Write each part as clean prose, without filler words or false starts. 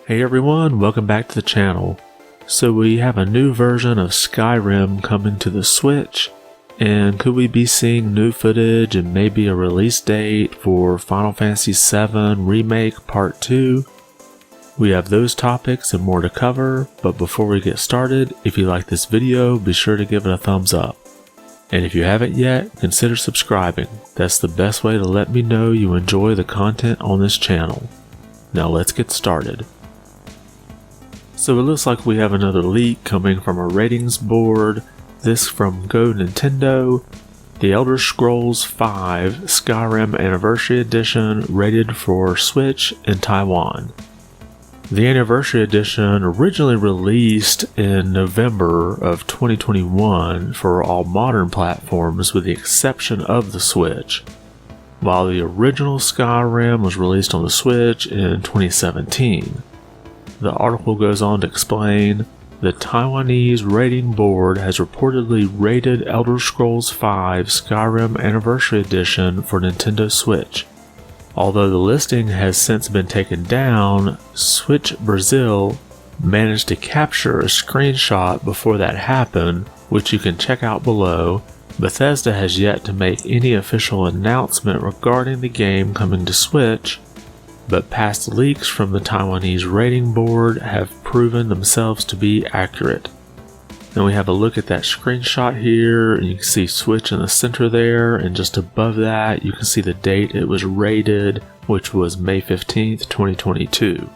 Hey everyone, welcome back to the channel. So we have a new version of Skyrim coming to the Switch, and could we be seeing new footage and maybe a release date for Final Fantasy VII Remake Part 2? We have those topics and more to cover, but before we get started, if you like this video, be sure to give it a thumbs up. And if you haven't yet, consider subscribing. That's the best way to let me know you enjoy the content on this channel. Now let's get started. So it looks like we have another leak coming from a ratings board. This from Go Nintendo. The Elder Scrolls V Skyrim Anniversary Edition rated for Switch in Taiwan. The Anniversary Edition originally released in November of 2021 for all modern platforms with the exception of the Switch, while the original Skyrim was released on the Switch in 2017. The article goes on to explain, the Taiwanese rating board has reportedly rated Elder Scrolls V Skyrim Anniversary Edition for Nintendo Switch. Although the listing has since been taken down, Switch Brazil managed to capture a screenshot before that happened, which you can check out below. Bethesda has yet to make any official announcement regarding the game coming to Switch, but past leaks from the Taiwanese rating board have proven themselves to be accurate. Then we have a look at that screenshot here, and you can see Switch in the center there, and just above that you can see the date it was rated, which was May 15th, 2022.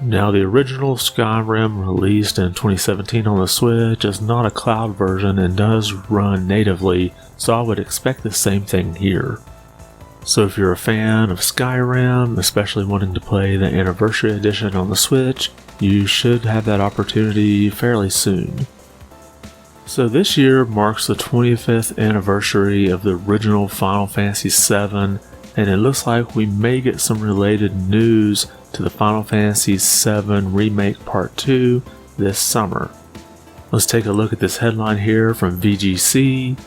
Now the original Skyrim released in 2017 on the Switch is not a cloud version and does run natively, so I would expect the same thing here. So if you're a fan of Skyrim, especially wanting to play the Anniversary Edition on the Switch, you should have that opportunity fairly soon. So this year marks the 25th anniversary of the original Final Fantasy VII, and it looks like we may get some related news to the Final Fantasy VII Remake Part 2 this summer. Let's take a look at this headline here from VGC.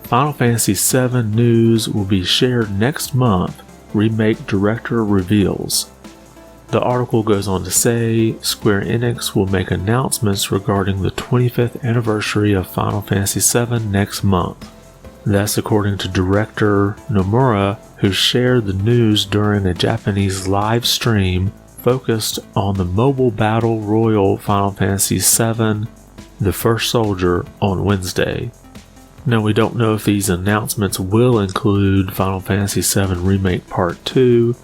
Final Fantasy VII news will be shared next month, Remake Director reveals. The article goes on to say, Square Enix will make announcements regarding the 25th anniversary of Final Fantasy VII next month. That's according to director Nomura, who shared the news during a Japanese live stream focused on the mobile battle royal Final Fantasy VII, The First Soldier, on Wednesday. Now we don't know if these announcements will include Final Fantasy VII Remake Part 2,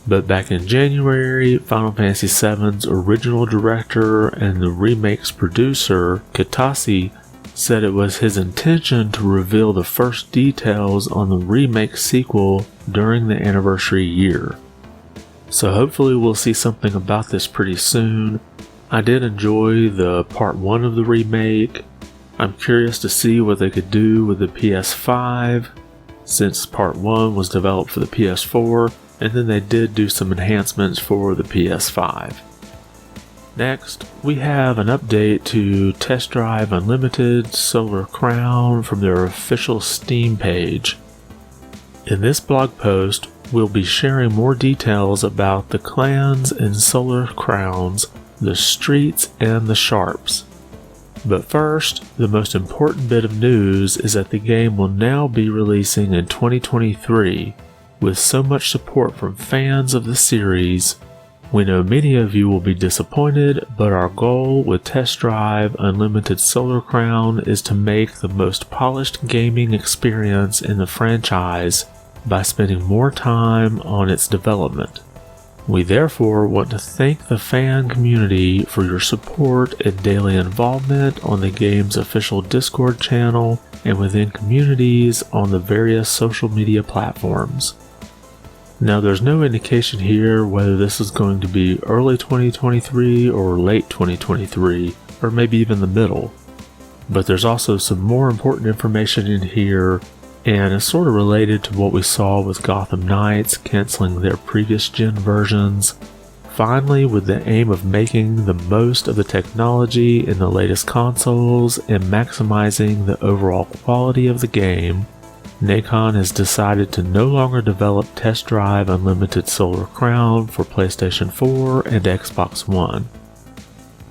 but back in January, Final Fantasy VII's original director and the remake's producer, Kitase, said it was his intention to reveal the first details on the remake sequel during the anniversary year. So hopefully we'll see something about this pretty soon. I did enjoy the Part 1 of the remake. I'm curious to see what they could do with the PS5, since Part 1 was developed for the PS4, and then they did do some enhancements for the PS5. Next, we have an update to Test Drive Unlimited Solar Crown from their official Steam page. In this blog post, we'll be sharing more details about the clans in Solar Crowns, the streets, and the sharps. But first, the most important bit of news is that the game will now be releasing in 2023. With so much support from fans of the series, we know many of you will be disappointed, but our goal with Test Drive Unlimited Solar Crown is to make the most polished gaming experience in the franchise by spending more time on its development. We therefore want to thank the fan community for your support and daily involvement on the game's official Discord channel and within communities on the various social media platforms. Now there's no indication here whether this is going to be early 2023 or late 2023, or maybe even the middle. But there's also some more important information in here, and it's sort of related to what we saw with Gotham Knights canceling their previous gen versions. Finally, with the aim of making the most of the technology in the latest consoles and maximizing the overall quality of the game, Nacon has decided to no longer develop Test Drive Unlimited Solar Crown for PlayStation 4 and Xbox One.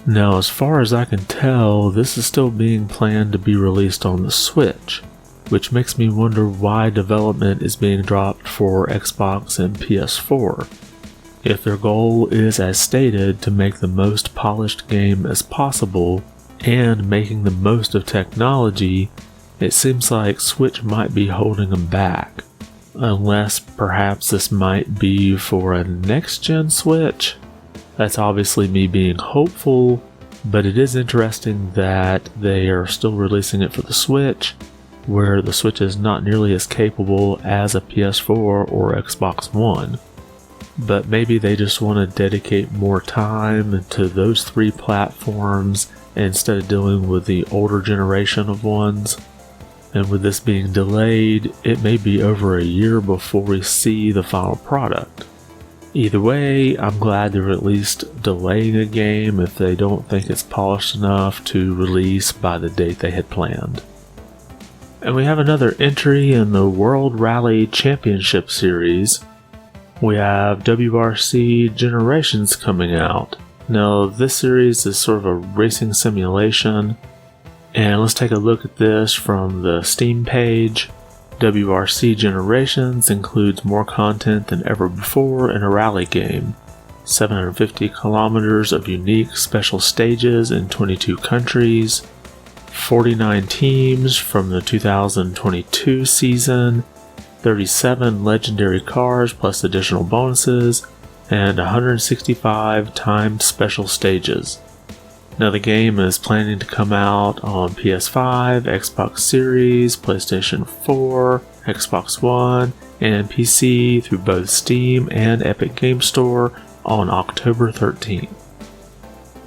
Now, as far as I can tell, this is still being planned to be released on the Switch, which makes me wonder why development is being dropped for Xbox and PS4. If their goal is, as stated, to make the most polished game as possible and making the most of technology, it seems like Switch might be holding them back. Unless perhaps this might be for a next-gen Switch? That's obviously me being hopeful, but it is interesting that they are still releasing it for the Switch, where the Switch is not nearly as capable as a PS4 or Xbox One. But maybe they just want to dedicate more time to those three platforms instead of dealing with the older generation of ones. And with this being delayed, it may be over a year before we see the final product. Either way, I'm glad they're at least delaying a game if they don't think it's polished enough to release by the date they had planned. And we have another entry in the World Rally Championship Series. We have WRC Generations coming out. Now, this series is sort of a racing simulation, and let's take a look at this from the Steam page. WRC Generations includes more content than ever before in a rally game. 750 kilometers of unique special stages in 22 countries, 49 teams from the 2022 season, 37 legendary cars plus additional bonuses, and 165 timed special stages. Now the game is planning to come out on PS5, Xbox Series, PlayStation 4, Xbox One, and PC through both Steam and Epic Game Store on October 13th.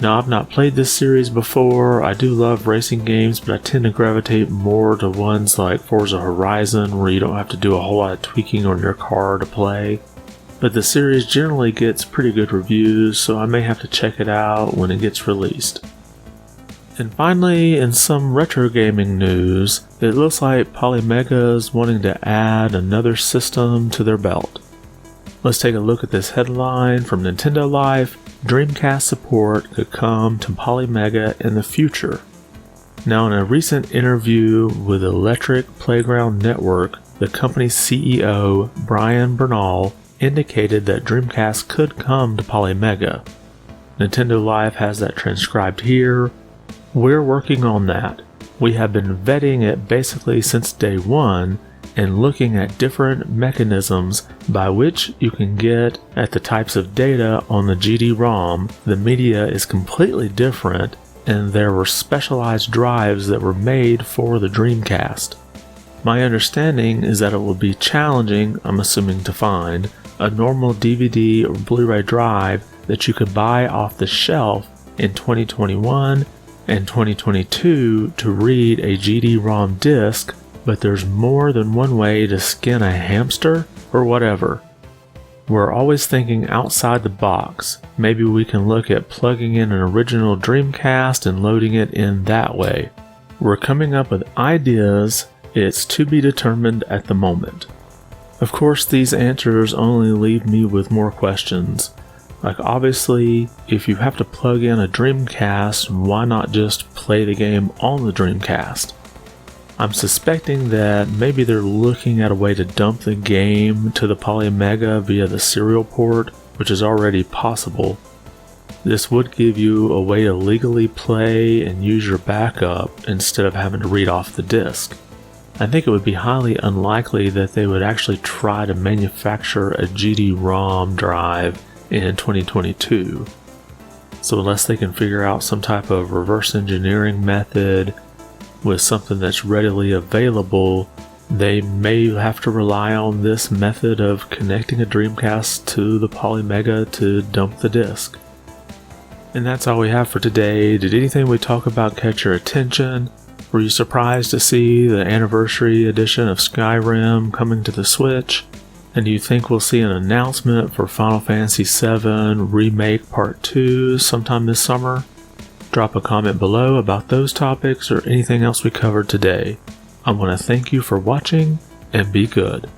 Now I've not played this series before. I do love racing games, but I tend to gravitate more to ones like Forza Horizon where you don't have to do a whole lot of tweaking on your car to play. But the series generally gets pretty good reviews, so I may have to check it out when it gets released. And finally, in some retro gaming news, it looks like Polymega is wanting to add another system to their belt. Let's take a look at this headline from Nintendo Life. Dreamcast support could come to Polymega in the future. Now, in a recent interview with Electric Playground Network, the company's CEO, Brian Bernal, indicated that Dreamcast could come to Polymega. Nintendo Life has that transcribed here. We're working on that. We have been vetting it basically since day one and looking at different mechanisms by which you can get at the types of data on the GD-ROM. The media is completely different, and there were specialized drives that were made for the Dreamcast. My understanding is that it will be challenging, I'm assuming, to find a normal DVD or Blu-ray drive that you could buy off the shelf in 2021 and 2022 to read a GD-ROM disc, but there's more than one way to skin a hamster or whatever. We're always thinking outside the box. Maybe we can look at plugging in an original Dreamcast and loading it in that way. We're coming up with ideas. It's to be determined at the moment. Of course, these answers only leave me with more questions. Like, obviously, if you have to plug in a Dreamcast, why not just play the game on the Dreamcast? I'm suspecting that maybe they're looking at a way to dump the game to the Polymega via the serial port, which is already possible. This would give you a way to legally play and use your backup instead of having to read off the disc. I think it would be highly unlikely that they would actually try to manufacture a GD-ROM drive in 2022. So unless they can figure out some type of reverse engineering method with something that's readily available, they may have to rely on this method of connecting a Dreamcast to the Polymega to dump the disc. And that's all we have for today. Did anything we talk about catch your attention? Were you surprised to see the Anniversary Edition of Skyrim coming to the Switch? And do you think we'll see an announcement for Final Fantasy VII Remake Part 2 sometime this summer? Drop a comment below about those topics or anything else we covered today. I want to thank you for watching, and be good.